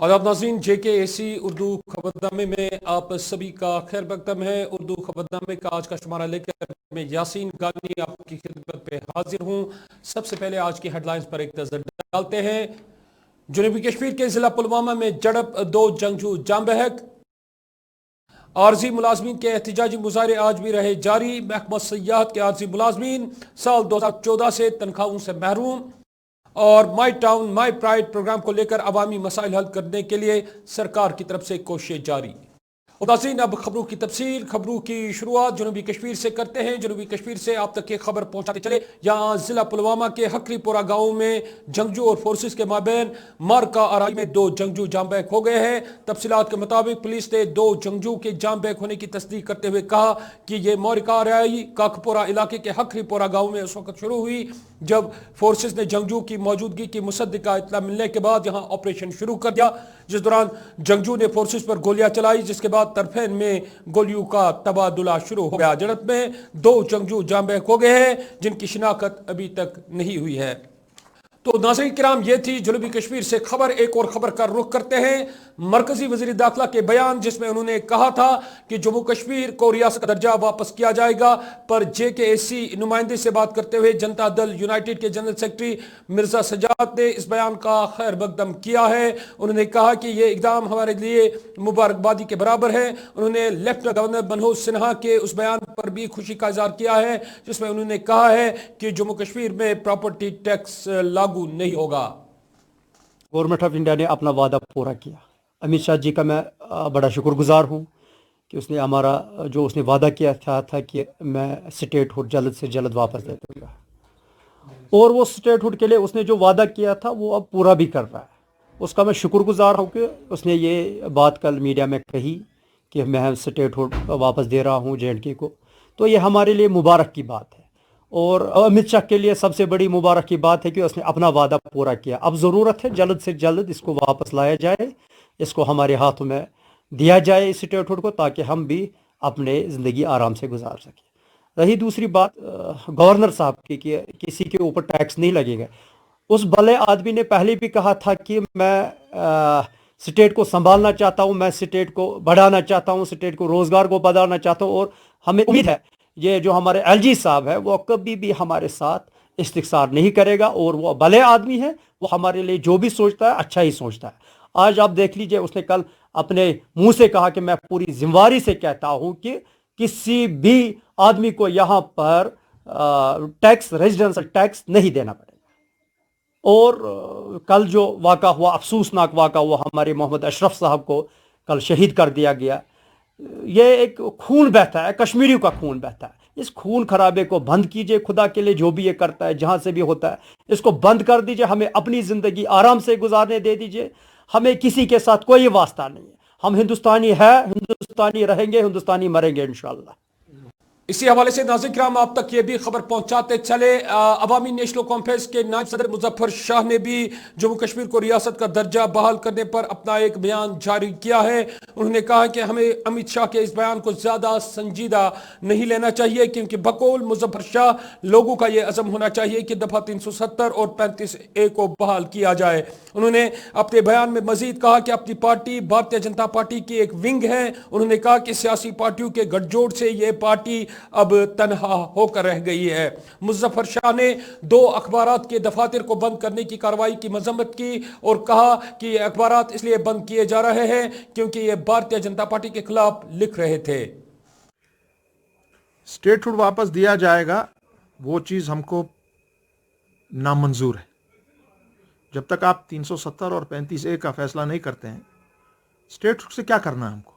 आदाब नाज़रीन, JKAC उर्दू खबरनामे में आप सभी का खैर मकदम है। उर्दू खबरनामे का आज का शुमारा लेकर मैं यासीन गानी आपकी खिदमत पे हाजिर हूँ। सबसे पहले आज की हेडलाइंस पर एक नजर डालते हैं। जनूबी कश्मीर के जिला पुलवामा में झड़प, 2 जंगजू जाम बहक। आरजी मुलाजमीन के एहतजाजी मुजाहरे आज भी रहे जारी। महकमा सयाहत के आरजी मुलाजमीन साल 2014 से तनख्वाहों से महरूम। और my town my pride programme को लेकर अवामी मसाइल हल करने के लिए सरकार की तरफ से कोशिशें जारी। नाज़रीन, अब खबरों की तफसील, खबरों की शुरुआत जनूबी कश्मीर से करते हैं। जनूबी कश्मीर से आप तक ये खबर पहुंचाते चले। यहाँ जिला पुलवामा के हकरीपोरा गांव में जंगजू और फोर्सेस के माबैन मारका आराई में 2 जंगजू जाम बहक हो गए हैं। तफसीलात के मुताबिक पुलिस ने 2 जंगजू के जाम बहक होने की तस्दीक करते हुए कहा कि ये मारका आराई काकपोरा इलाके के हकरीपोरा गाँव में उस वक्त शुरू हुई जब फोर्सेस ने जंगजू की मौजूदगी की मुसद्दिका इत्तला मिलने के बाद यहाँ ऑपरेशन शुरू कर दिया, जिस दौरान जंगजू ने फोर्सेस पर गोलियां चलाई, जिसके बाद तरफेन में गोलियों का तबादला शुरू हो गया। झड़प में 2 जंगजू जाम बहक हो गए हैं जिनकी शिनाख्त अभी तक नहीं हुई है। तो नाज़रीन किराम, ये थी जनूबी कश्मीर से खबर। एक और खबर का रुख करते हैं। मरकजी वज़ीर दाखिला के बयान, जिसमें उन्होंने कहा था कि जम्मू कश्मीर को रियासत का दर्जा वापस किया जाएगा, पर JKAC नुमाइंदे से बात करते हुए जनता दल यूनाइटेड के जनरल सेक्रेटरी मिर्जा सजाद ने इस बयान का खैर मकदम किया है। उन्होंने कहा कि ये इकदाम हमारे लिए मुबारकबादी के बराबर है। उन्होंने लेफ्टिनेंट गवर्नर मनोज सिन्हा के उस बयान पर भी खुशी का इजहार किया है जिसमें उन्होंने कहा है कि जम्मू कश्मीर में प्रॉपर्टी टैक्स लागू नहीं होगा। गवर्नमेंट ऑफ इंडिया ने अपना वादा पूरा किया। अमित शाह जी का मैं बड़ा शुक्रगुजार हूँ कि उसने हमारा जो उसने वादा किया था कि मैं स्टेटहुड जल्द से जल्द वापस दे दूँगा, और वो स्टेटहुड के लिए उसने जो वादा किया था वो अब पूरा भी कर रहा है। उसका मैं शुक्रगुजार हूँ कि उसने ये बात कल मीडिया में कही कि मैं स्टेटहुड वापस दे रहा हूँ JNK को। तो ये हमारे लिए मुबारक की बात है, और अमित शाह के लिए सबसे बड़ी मुबारक की बात है कि उसने अपना वादा पूरा किया। अब ज़रूरत है जल्द से जल्द इसको वापस लाया जाए, इसको हमारे हाथों में दिया जाए इस स्टेटहुड को, ताकि हम भी अपने ज़िंदगी आराम से गुजार सकें। रही दूसरी बात गवर्नर साहब की कि किसी के ऊपर टैक्स नहीं लगेगा, उस भले आदमी ने पहले भी कहा था कि मैं स्टेट को संभालना चाहता हूँ, मैं स्टेट को बढ़ाना चाहता हूँ, स्टेट को रोज़गार को बढ़ाना चाहता हूँ, और हमें उम्मीद है ये जो हमारे LG साहब है वो कभी भी हमारे साथ इस्तिक्सार नहीं करेगा, और वो भले आदमी है, वो हमारे लिए जो भी सोचता है अच्छा ही सोचता है। आज आप देख लीजिए, उसने कल अपने मुंह से कहा कि मैं पूरी जिम्मेवारी से कहता हूं कि किसी भी आदमी को यहाँ पर टैक्स, रेजिडेंशियल टैक्स नहीं देना पड़ेगा। और कल जो वाक़ा हुआ, अफसोसनाक वाक़ा हुआ, हमारे मोहम्मद अशरफ साहब को कल शहीद कर दिया गया। ये एक खून बहता है, कश्मीरियों का खून बहता है। इस खून खराबे को बंद कीजिए, खुदा के लिए जो भी ये करता है, जहाँ से भी होता है, इसको बंद कर दीजिए। हमें अपनी ज़िंदगी आराम से गुजारने दे दीजिए। हमें किसी के साथ कोई वास्ता नहीं है। हम हिंदुस्तानी है, हिंदुस्तानी रहेंगे, हिंदुस्तानी मरेंगे इंशाअल्लाह। इसी हवाले से नाज़रीन किराम आप तक ये भी खबर पहुंचाते चले। अवामी नेशनल कॉन्फ्रेंस के नायब सदर मुजफ्फर शाह ने भी जम्मू कश्मीर को रियासत का दर्जा बहाल करने पर अपना एक बयान जारी किया है। उन्होंने कहा कि हमें अमित शाह के इस बयान को ज़्यादा संजीदा नहीं लेना चाहिए, क्योंकि बकौल मुजफ्फर शाह लोगों का ये अज़म होना चाहिए कि दफ़ा 370 और 35A को बहाल किया जाए। उन्होंने अपने बयान में मजीद कहा कि अपनी पार्टी भारतीय जनता पार्टी की एक विंग है। उन्होंने कहा कि सियासी पार्टियों के गठजोड़ से ये पार्टी अब तनहा होकर रह गई है। मुजफ्फर शाह ने 2 अखबारात के दफातर को बंद करने की कार्रवाई की मजम्मत की और कहा कि ये अखबारात इसलिए बंद किए जा रहे हैं क्योंकि ये भारतीय जनता पार्टी के खिलाफ लिख रहे थे। स्टेटहुड वापस दिया जाएगा, वो चीज़ हमको नामंजूर है। जब तक आप 370 और 35A का फैसला नहीं करते हैं, स्टेटहुड से क्या करना है हमको।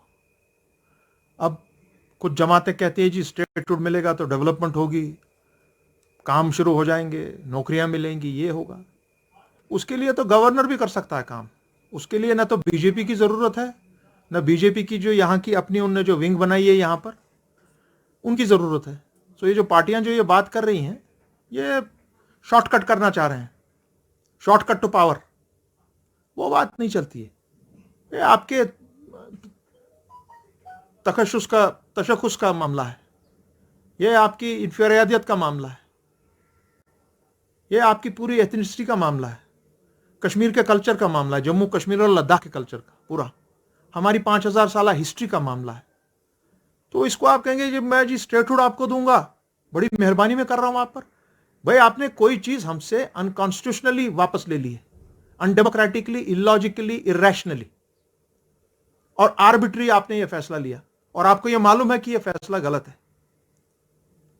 अब कुछ जमातें कहती है जी स्टेटहुड मिलेगा तो डेवलपमेंट होगी, काम शुरू हो जाएंगे, नौकरियां मिलेंगी, ये होगा। उसके लिए तो गवर्नर भी कर सकता है काम। उसके लिए ना तो बीजेपी की ज़रूरत है, ना बीजेपी की जो यहाँ की अपनी उनने जो विंग बनाई है यहाँ पर, उनकी ज़रूरत है। तो ये जो पार्टियां जो ये बात कर रही हैं, ये शॉर्टकट करना चाह रहे हैं, शॉर्टकट टू पावर, वो बात नहीं चलती है। ये आपके तशख़्ख़ुस का मामला है, ये आपकी इंफेरियत का मामला है, ये आपकी पूरी एथनिसिटी का मामला है। कश्मीर के कल्चर का मामला है, जम्मू कश्मीर और लद्दाख के कल्चर का पूरा, हमारी 5000 साल हिस्ट्री का मामला है। तो इसको आप कहेंगे कि मैं जी स्टेटहुड आपको दूंगा, बड़ी मेहरबानी में कर रहा हूं आप पर। भाई आपने कोई चीज हमसे अनकॉन्स्टिट्यूशनली वापस ले ली है, अनडेमोक्रेटिकली, इलॉजिकली, इरेशनली और आर्बिट्री आपने ये फैसला लिया, और आपको ये मालूम है कि ये फैसला गलत है।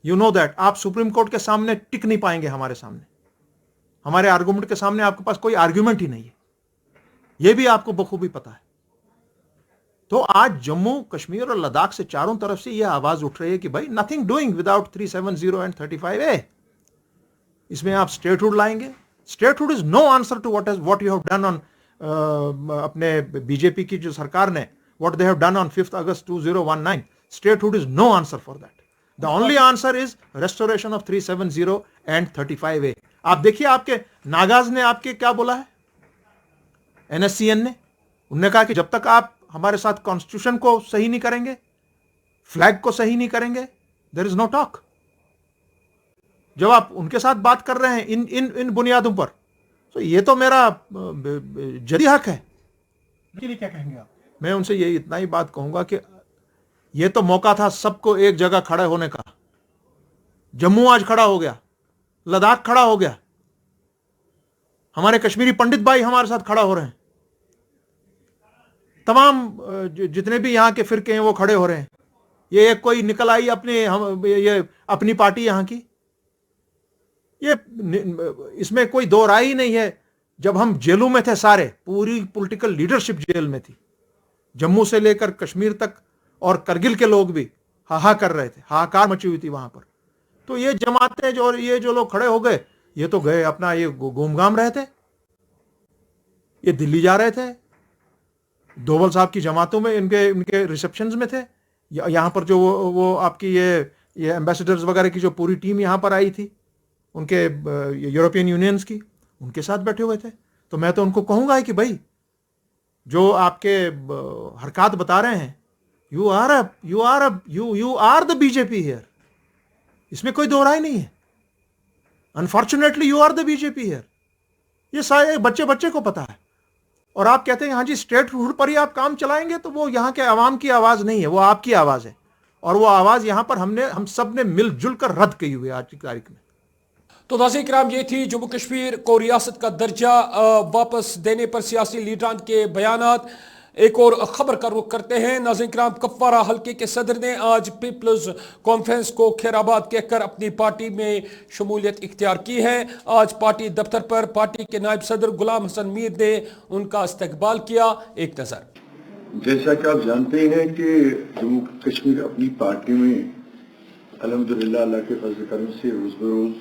You know that. आप सुप्रीम कोर्ट के सामने टिक नहीं पाएंगे, हमारे सामने, हमारे आर्गुमेंट के सामने आपके पास कोई आर्गुमेंट ही नहीं है, यह भी आपको बखूबी पता है। तो आज जम्मू कश्मीर और लद्दाख से चारों तरफ से यह आवाज उठ रही है कि भाई nothing doing without 370 and 35A। इसमें आप स्टेटहुड लाएंगे। Statehood is no answer to what you have done on अपने बीजेपी की जो सरकार ने, what they have done on 5 August 2019। Statehood is no answer for that. The only answer is restoration of 370 and 35A। आप देखिए आपके नागाज ने आपके क्या बोला है, NSCN ने, उन्होंने कहा कि जब तक आप हमारे साथ कॉन्स्टिट्यूशन को सही नहीं करेंगे, फ्लैग को सही नहीं करेंगे, देयर इज नो टॉक। जब आप उनके साथ बात कर रहे हैं इन बुनियादों पर, तो ये तो मेरा जदी हक है। क्या कहेंगे आप? मैं उनसे ये इतना ही बात कहूंगा कि ये तो मौका था सबको एक जगह खड़े होने का। जम्मू आज खड़ा हो गया, लद्दाख खड़ा हो गया, हमारे कश्मीरी पंडित भाई हमारे साथ खड़ा हो रहे हैं, तमाम जितने भी यहां के फिरके हैं वो खड़े हो रहे हैं। ये एक कोई निकल आई ये अपनी पार्टी यहां की, ये इसमें कोई दो राय ही नहीं है। जब हम जेलों में थे सारे, पूरी पॉलिटिकल लीडरशिप जेल में थी, जम्मू से लेकर कश्मीर तक, और करगिल के लोग भी हाहा कर रहे थे, हाहाकार मची हुई थी वहां पर। तो ये जमातें जो लोग खड़े हो गए, ये तो गए अपना ये घूमघाम रहे थे, ये दिल्ली जा रहे थे, डोभाल साहब की जमातों में, इनके रिसेप्शंस में थे। यहाँ पर जो वो आपकी ये एम्बेसडर्स वगैरह की जो पूरी टीम यहाँ पर आई थी, उनके यूरोपियन यूनियंस की, उनके साथ बैठे हुए थे। तो मैं तो उनको कहूंगा कि भाई जो आपके हरकत बता रहे हैं, you are the BJP here, इसमें कोई दो राय नहीं है। Unfortunately you are the BJP here, ये सारे बच्चे को पता है। और आप कहते हैं हाँ जी स्टेटहुड पर ही आप काम चलाएंगे, तो वो यहाँ के आवाम की आवाज नहीं है, वो आपकी आवाज है, और वो आवाज यहाँ पर हम सब ने मिलजुल कर रद्द की हुई है आज की तारीख में। तो नाज़रीन किराम, ये थी जम्मू कश्मीर को रियासत का दर्जा वापस देने पर सियासी लीडरान के बयानात। एक और खबर का रुख करते हैं नाज़रीन किराम। कपवारा हल्के के सदर ने आज पीपल्स कॉन्फ्रेंस को खैराबाद कहकर अपनी पार्टी में शमूलियत इख्तियार की है। आज पार्टी दफ्तर पर पार्टी के नायब सदर गुलाम हसन मीर ने उनका इस्तकबाल किया। एक नजर। जैसा कि आप जानते हैं कि जम्मू कश्मीर अपनी पार्टी में अल्हम्दुलिल्लाह अल्लाह के फजल करम से रोज बरोज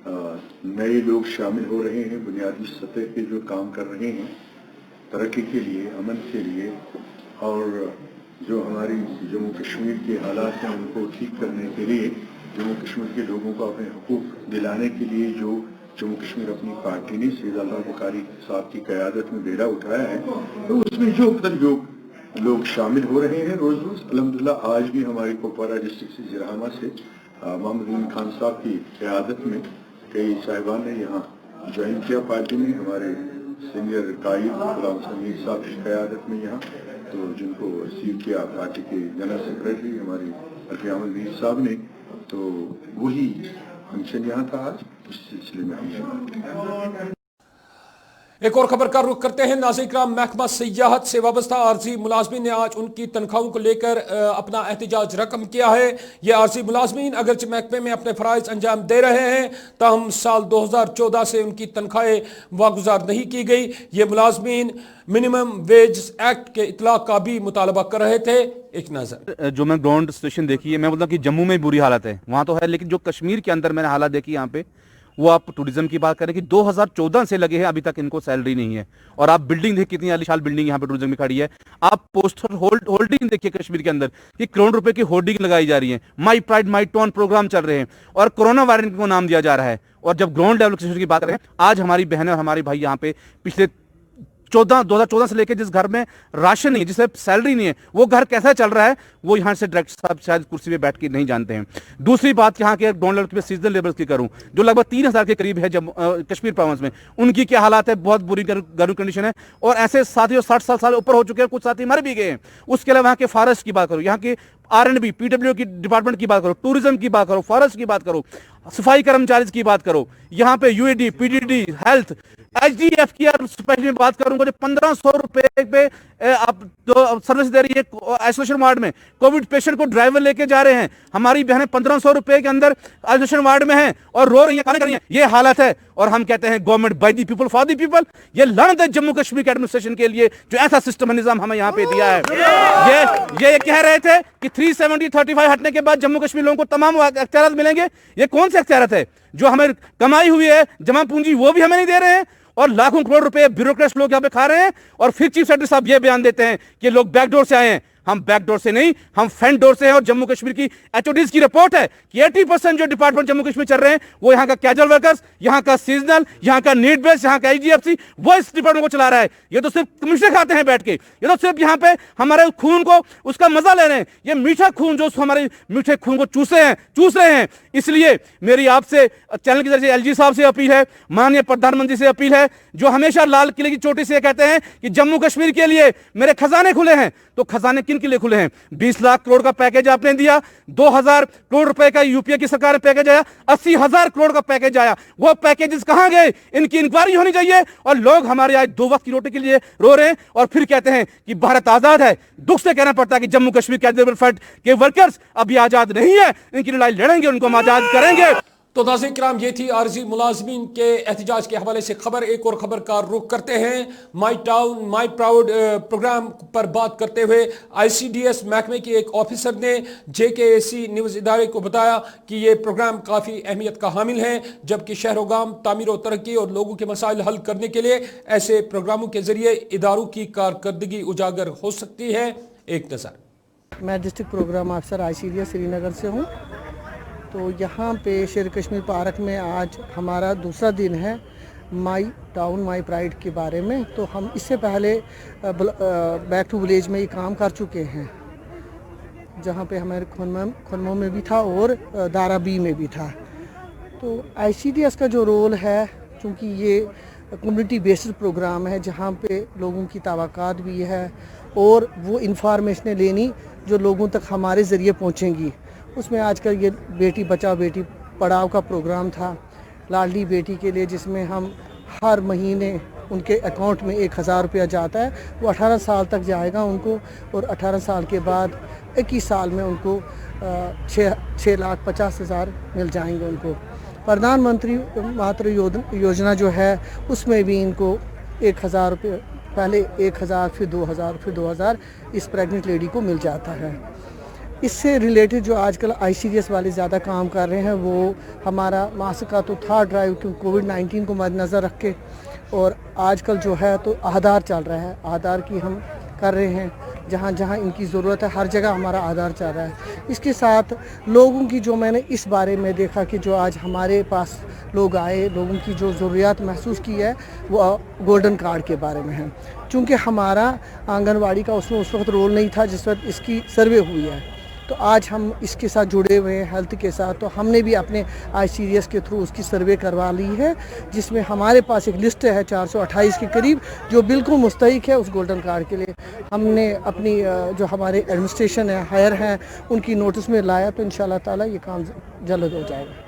नए लोग शामिल हो रहे हैं, बुनियादी सतह पे जो काम कर रहे हैं तरक्की के लिए, अमन के लिए, और जो हमारी जम्मू कश्मीर के हालात हैं उनको ठीक करने के लिए, जम्मू कश्मीर के लोगों को अपने हुकूक दिलाने के लिए जो जम्मू कश्मीर अपनी पार्टी ने सैयद अल्ताफ बुखारी साहब की क़यादत में बेड़ा उठाया है, तो उसमें जो लोग शामिल हो रहे हैं रोज रोज। अल्हम्दुलिल्लाह आज भी हमारे कुपवारा डिस्ट्रिक्ट से जिरामा से मोहम्मद अमीन खान साहब की क़यादत में कई साहिबान ने यहाँ ज्वाइन किया पार्टी में, हमारे सीनियर कायद गुलाम हसन मीर साहब की क़यादत में यहाँ, तो जिनको रिसीव किया पार्टी के जनरल सेक्रेटरी हमारे अरफी अहमद मीर साहब ने। तो वही फंक्शन यहाँ था आज, उस सिलसिले में हम एक और खबर का रुख करते हैं नाज़रीन किराम। महकमा सियाहत से वाबस्ता आरजी मुलाजमीन ने आज उनकी तनख्वाहों को लेकर अपना एहतजाज रकम किया है। ये आरजी मुलाजमीन अगरचे महकमे में अपने फ़राइज़ अंजाम दे रहे हैं, ताहम साल 2014 से उनकी तनख्वाहें वागुजार नहीं की गई। ये मुलाजमीन मिनिमम वेज एक्ट के इतलाक़ का भी मुतालबा कर रहे थे। एक नज़र। जो मैं ग्राउंड सिचुएशन देखी है, मैं बोलता हूँ कि जम्मू में बुरी हालत है, वहाँ तो है, लेकिन जो कश्मीर के अंदर मैंने हालात देखी यहाँ पे, वो आप टूरिज्म की बात करें कि 2014 से लगे हैं, अभी तक इनको सैलरी नहीं है। और आप बिल्डिंग देखिए, कितनी आलीशान बिल्डिंग यहाँ पे टूरिज्म में खड़ी है। आप पोस्टर होल्डिंग देखिए कश्मीर के अंदर, कि करोड़ रुपए की होल्डिंग लगाई जा रही है, my pride my town programme चल रहे हैं, और कोरोना वायरस को नाम दिया जा रहा है। और जब ग्राउंड लेवल की बात करें, आज हमारी बहनें और हमारे भाई यहाँ पे पिछले 2014 से लेकर जिस घर में राशन नहीं है, जिसे सैलरी नहीं है, वो घर कैसा चल रहा है वो यहाँ से डायरेक्टर साहब शायद कुर्सी पे बैठ के नहीं जानते हैं। दूसरी बात यहाँ के ग्राउंड लेवल पे सीजनल लेबर्स की करूँ, जो लगभग 3000 के करीब है कश्मीर प्रोविंस में, उनकी क्या हालात है, बहुत बुरी गर्म कंडीशन है। और ऐसे साथियों 60 साल ऊपर हो चुके हैं, कुछ साथी मर भी गए हैं। उसके अलावा यहाँ के फॉरेस्ट की बात करो, यहाँ के R&B PWO की डिपार्टमेंट की बात करो, टूरिज्म की बात करो, फॉरेस्ट की बात करो, सफाई कर्मचारी की बात करो, यहाँ पे UAD PDD हेल्थ HDF की स्पेशली में बात करूंगा जो 1500 रुपए पे आप तो सर्विस दे रही है आइसोलेशन वार्ड में। कोविड पेशेंट को ड्राइवर लेके जा रहे हैं, हमारी बहनें 1500 रुपए के अंदर आइसोलेशन वार्ड में हैं और रो रही हैं, खाने कर रही हैं। ये हालत है और हम कहते हैं government by the people for the people. ये लानत है जम्मू कश्मीर के एडमिनिस्ट्रेशन के लिए जो ऐसा सिस्टम निजाम हमें यहाँ पे दिया है। ये कह रहे थे कि 370-35 हटने के बाद जम्मू कश्मीर लोगों को तमाम अख्तियार मिलेंगे। ये कौन से अख्तियार है? जो हमें कमाई हुई है जमा पूंजी वो भी हमें नहीं दे रहे हैं और लाखों करोड़ रुपए ब्यूरोक्रेट्स लोग यहाँ पे खा रहे हैं। और फिर चीफ सेक्रेटरी साहब ये बयान देते हैं कि लोग बैकडोर से आए हैं। हम बैकडोर से नहीं, हम फ्रंट डोर से हैं। और जम्मू कश्मीर की HODs की रिपोर्ट है कि 80% जो डिपार्टमेंट जम्मू कश्मीर चल रहे हैं वो यहाँ का कैजुअल वर्कर्स, यहाँ का सीजनल, यहाँ का नीड बेस्ड, यहाँ का IGFC वो इस डिपार्टमेंट को चला रहा है। ये तो सिर्फ कमिश्नर खाते हैं बैठ के, ये तो सिर्फ यहाँ पे हमारे खून को उसका मजा ले रहे हैं। ये मीठा खून जो हमारे मीठे खून को चूस रहे हैं। इसलिए मेरी आपसे चैनल के जरिए LG साहब से अपील है, माननीय प्रधानमंत्री से अपील है, जो हमेशा लाल किले की चोटी से कहते हैं कि जम्मू कश्मीर के लिए मेरे खजाने खुले हैं। तो खजाने किन के लिए खुले हैं? 20 लाख करोड़ का पैकेज आपने दिया, 2000 करोड़ रुपए का यूपीए की सरकार ने पैकेज आया, 80,000 करोड़ का पैकेज आया। वो पैकेजेस कहां गए? इनकी इंक्वायरी होनी चाहिए। और लोग हमारे आज 2 वक्त की रोटी के लिए रो रहे हैं और फिर कहते हैं कि भारत आजाद है। दुख से कहना पड़ता है कि जम्मू कश्मीर कैजुअल फ्रंट के वर्कर्स अभी आजाद नहीं है। इनकी लड़ाई लड़ेंगे, उनको हम आजाद करेंगे। तो नाज़रीन किराम, ये थी आर्जी मुलाजमीन के एहतजाज के हवाले से खबर। एक और खबर का रुख करते हैं। My town my proud programme पर बात करते हुए ICDS महकमे की एक ऑफिसर ने JKAC न्यूज़ इदारे को बताया कि ये प्रोग्राम काफ़ी अहमियत का हामिल है, जबकि शहर गाम तामीर और तरक्की और लोगों के मसाइल हल करने के लिए ऐसे प्रोग्रामों के जरिए इदारों की कारकर्दगी उजागर हो सकती है। एक नज़र। मैं district programme officer ICDS Srinagar से हूँ। तो यहाँ पे शेर कश्मीर पार्क में आज हमारा दूसरा दिन है माई टाउन माई प्राइड के बारे में। तो हम इससे पहले बैक टू विलेज में ये काम कर चुके हैं, जहाँ पे हमारे खुनमो में भी था और दारा बी में भी था। तो ICDS का जो रोल है, चूँकि ये कम्युनिटी बेस्ड प्रोग्राम है जहाँ पे लोगों की तवक्कात भी है और वो इंफॉर्मेशनें लेनी जो लोगों तक हमारे ज़रिए पहुँचेंगी। उसमें आजकल ये बेटी बचाओ बेटी पढ़ाओ का प्रोग्राम था लाडली बेटी के लिए, जिसमें हम हर महीने उनके अकाउंट में 1000 रुपया जाता है। वो 18 साल तक जाएगा उनको और 18 साल के बाद 21 साल में उनको 6,50,000 मिल जाएंगे उनको। प्रधानमंत्री मातृ योजना जो है उसमें भी इनको 1000 रुपये, पहले 1000 फिर 2000 इस प्रेग्नेंट लेडी को मिल जाता है। इससे रिलेटेड जो आजकल ICDS वाले ज़्यादा काम कर रहे हैं वो हमारा मास्क का तो था ड्राइव कोविड-19 को मद्देनज़र रख के, और आजकल जो है तो आधार चल रहा है। आधार की हम कर रहे हैं, जहाँ जहाँ इनकी ज़रूरत है हर जगह हमारा आधार चल रहा है। इसके साथ लोगों की जो मैंने इस बारे में देखा कि जो आज हमारे पास लोग आए, लोगों की जो ज़रूरियात महसूस की है वो गोल्डन कार्ड के बारे में है। चूँकि हमारा आंगनवाड़ी का उसमें उस वक्त रोल नहीं था जिस वक्त इसकी सर्वे हुई है, तो आज हम इसके साथ जुड़े हुए हैं हेल्थ के साथ। तो हमने भी अपने ICDS के थ्रू उसकी सर्वे करवा ली है, जिसमें हमारे पास एक लिस्ट है 428 के करीब जो बिल्कुल मुस्तहिक है उस गोल्डन कार्ड के लिए। हमने अपनी जो हमारे एडमिनिस्ट्रेशन है हायर हैं उनकी नोटिस में लाया, तो इंशाल्लाह ताला ये काम जल्द हो जाएगा।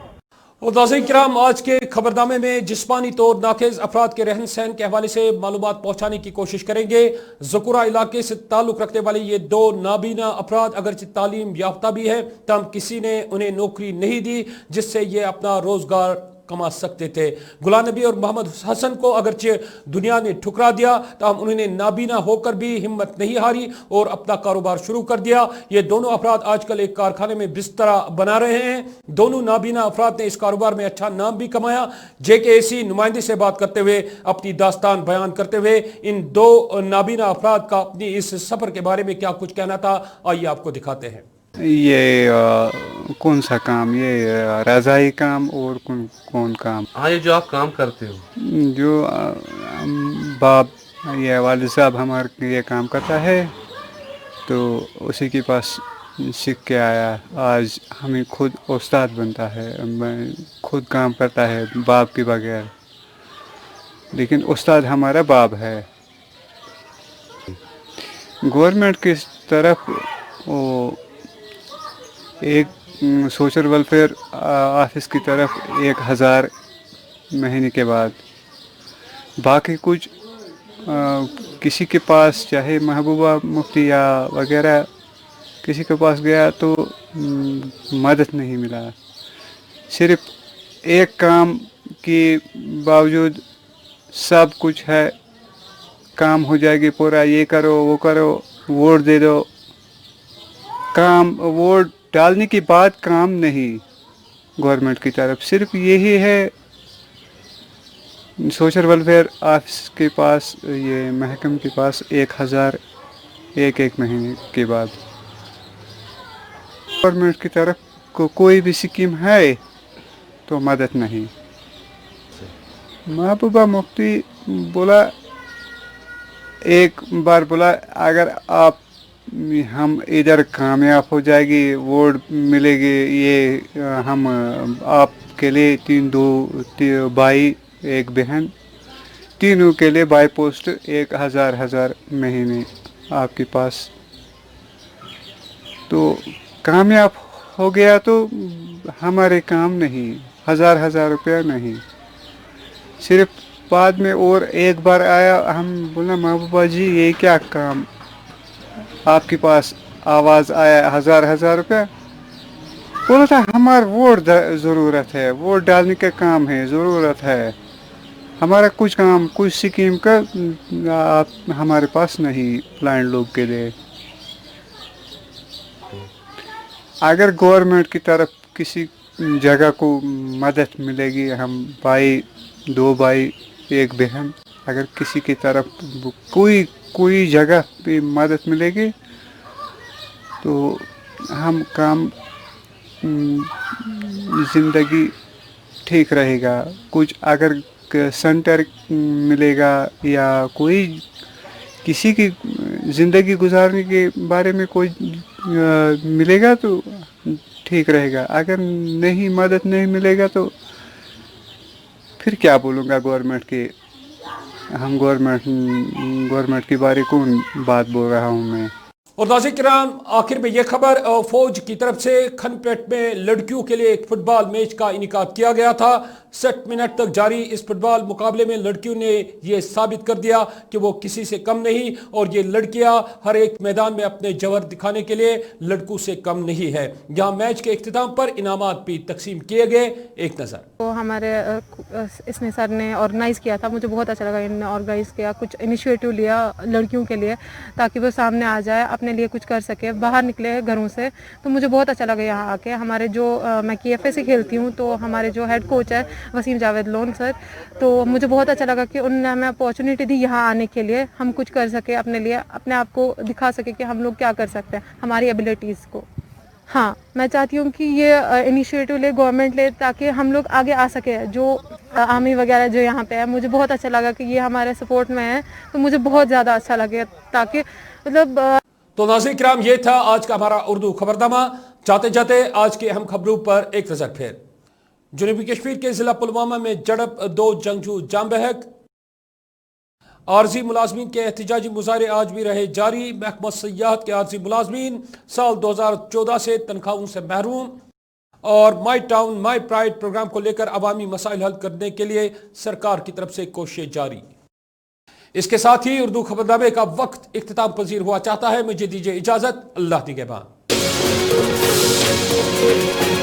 और नाज़रीन किराम, आज के खबरनामे में जिस्मानी तौर नाकेज अफराद के रहन सहन के हवाले से मालूमात पहुँचाने की कोशिश करेंगे। ज़कुरा इलाके से ताल्लुक़ रखने वाले ये 2 नाबीना अफराद अगरचे तालीम याफ्ता भी है, तम किसी ने उन्हें नौकरी नहीं दी जिससे ये अपना रोज़गार कमा सकते थे। गुलाम नबी और मोहम्मद हसन को अगरचे दुनिया ने ठुकरा दिया, तब उन्होंने नाबीना होकर भी हिम्मत नहीं हारी और अपना कारोबार शुरू कर दिया। ये दोनों अफराद आजकल एक कारखाने में बिस्तरा बना रहे हैं। दोनों नाबीना अफराद ने इस कारोबार में अच्छा नाम भी कमाया। JKAC नुमाइंदे से बात करते हुए अपनी दास्तान बयान करते हुए इन 2 नाबीना अफराद का अपनी इस सफ़र के बारे में क्या कुछ कहना था, आइए आपको दिखाते हैं। ये कौन सा काम? ये रज़ाई काम और कौन काम? हाँ, ये जो आप काम करते हो, जो बाप ये वालिद साहब हमारे ये काम करता है, तो उसी के पास सीख के आया। आज हमें खुद उस्ताद बनता है, मैं खुद काम करता है बाप के बगैर, लेकिन उस्ताद हमारा बाप है। गवर्नमेंट की तरफ वो एक सोशल वेलफेयर ऑफिस की तरफ 1000 महीने के बाद, बाकी कुछ किसी के पास चाहे महबूबा मुफ्ती या वगैरह किसी के पास गया तो मदद नहीं मिला। सिर्फ एक काम के बावजूद सब कुछ है, काम हो जाएगी पूरा, ये करो वो करो, वोट दे दो। काम वोट डालने के बाद काम नहीं गवर्नमेंट की तरफ, सिर्फ यही है सोशल वेलफेयर ऑफिस के पास, ये महकम के पास 1000 एक महीने के बाद। गवर्नमेंट की तरफ को कोई भी स्कीम है तो मदद नहीं। महबूबा मुफ्ती बोला, एक बार बोला अगर आप हम इधर कामयाब हो जाएगी, वोट मिलेगी, ये हम आपके लिए 3 भाई 1 बहन, तीनों के लिए बाई पोस्ट 1000 महीने आपके पास। तो कामयाब हो गया तो हमारे काम नहीं, 1000 रुपया नहीं। सिर्फ बाद में और एक बार आया, हम बोला महबूबा जी ये क्या काम, आपके पास आवाज़ आया 1000 रुपया। बोला था हमारा वोट ज़रूरत है, वोट डालने का काम है, ज़रूरत है हमारा, कुछ काम कुछ स्कीम का आप हमारे पास नहीं ब्लाइंड लोग के लिए। अगर गवर्नमेंट की तरफ किसी जगह को मदद मिलेगी, हम भाई 2 भाई 1 बहन, अगर किसी की तरफ कोई जगह पे मदद मिलेगी तो हम काम ज़िंदगी ठीक रहेगा। कुछ अगर सेंटर मिलेगा या कोई किसी की ज़िंदगी गुजारने के बारे में कोई मिलेगा तो ठीक रहेगा। अगर नहीं मदद नहीं मिलेगा तो फिर क्या बोलूँगा गवर्नमेंट के, हम गवर्नमेंट के बारे कौन बात बोल रहा हूँ मैं। और नाज़रीन किराम, आखिर में यह खबर, फौज की तरफ से खनपेट में लड़कियों के लिए एक फुटबॉल मैच का इनेकाद किया गया था। 60 मिनट तक जारी इस फुटबॉल मुकाबले में लड़कियों ने यह साबित कर दिया कि वो किसी से कम नहीं, और ये लड़कियां हर एक मैदान में अपने जवर दिखाने के लिए लड़कों से कम नहीं है। यहाँ मैच के इख्तिताम पर इनामात भी तकसीम किए गए, एक नज़र। तो हमारे इसने सर ने ऑर्गेनाइज किया था, मुझे बहुत अच्छा लगा। इन्होंने ऑर्गेनाइज किया, कुछ इनिशिएटिव लिया लड़कियों के लिए ताकि वो सामने आ जाए, अपने लिए कुछ कर सके, बाहर निकले घरों से। तो मुझे बहुत अच्छा लगा यहाँ आके। हमारे जो मैं KFA से खेलती हूँ, तो हमारे जो हेड कोच है वसीम जावेद लोन सर, तो मुझे बहुत अच्छा लगा कि उन्होंने हमें अपॉर्चुनिटी दी यहाँ आने के लिए, हम कुछ कर सके अपने लिए, अपने आप को दिखा सके कि हम लोग क्या कर सकते हैं, हमारी एबिलिटीज़ को। हाँ, मैं चाहती हूँ कि ये इनिशिएटिव ले गवर्नमेंट ले ताकि हम लोग आगे आ सके। जो आर्मी वगैरह जो यहाँ पे है, मुझे बहुत अच्छा लगा कि ये हमारे सपोर्ट में है, तो मुझे बहुत ज़्यादा अच्छा लगे ताकि मतलब। तो नाज़रीन किराम, ये था आज का हमारा उर्दू खबरनामा। जाते जाते आज की अहम खबरों पर एक नज़र फिर। जनूबी कश्मीर के जिला पुलवामा में झड़प, 2 जंगजू जाम बहक। आरजी मुलाजमीन के एहतजाजी मुजाहरे आज भी रहे जारी। महकमा सियाहत के आरजी मुलाजमीन साल 2014 से तनख्वाहों से महरूम। और my town my pride programme को लेकर अवामी मसाइल हल करने के लिए सरकार की तरफ से कोशिशें जारी। इसके साथ ही उर्दू खबरनामे का वक्त इख्तिताम पजीर हुआ चाहता है। मुझे दीजिए इजाजत, अल्लाह निगहबान।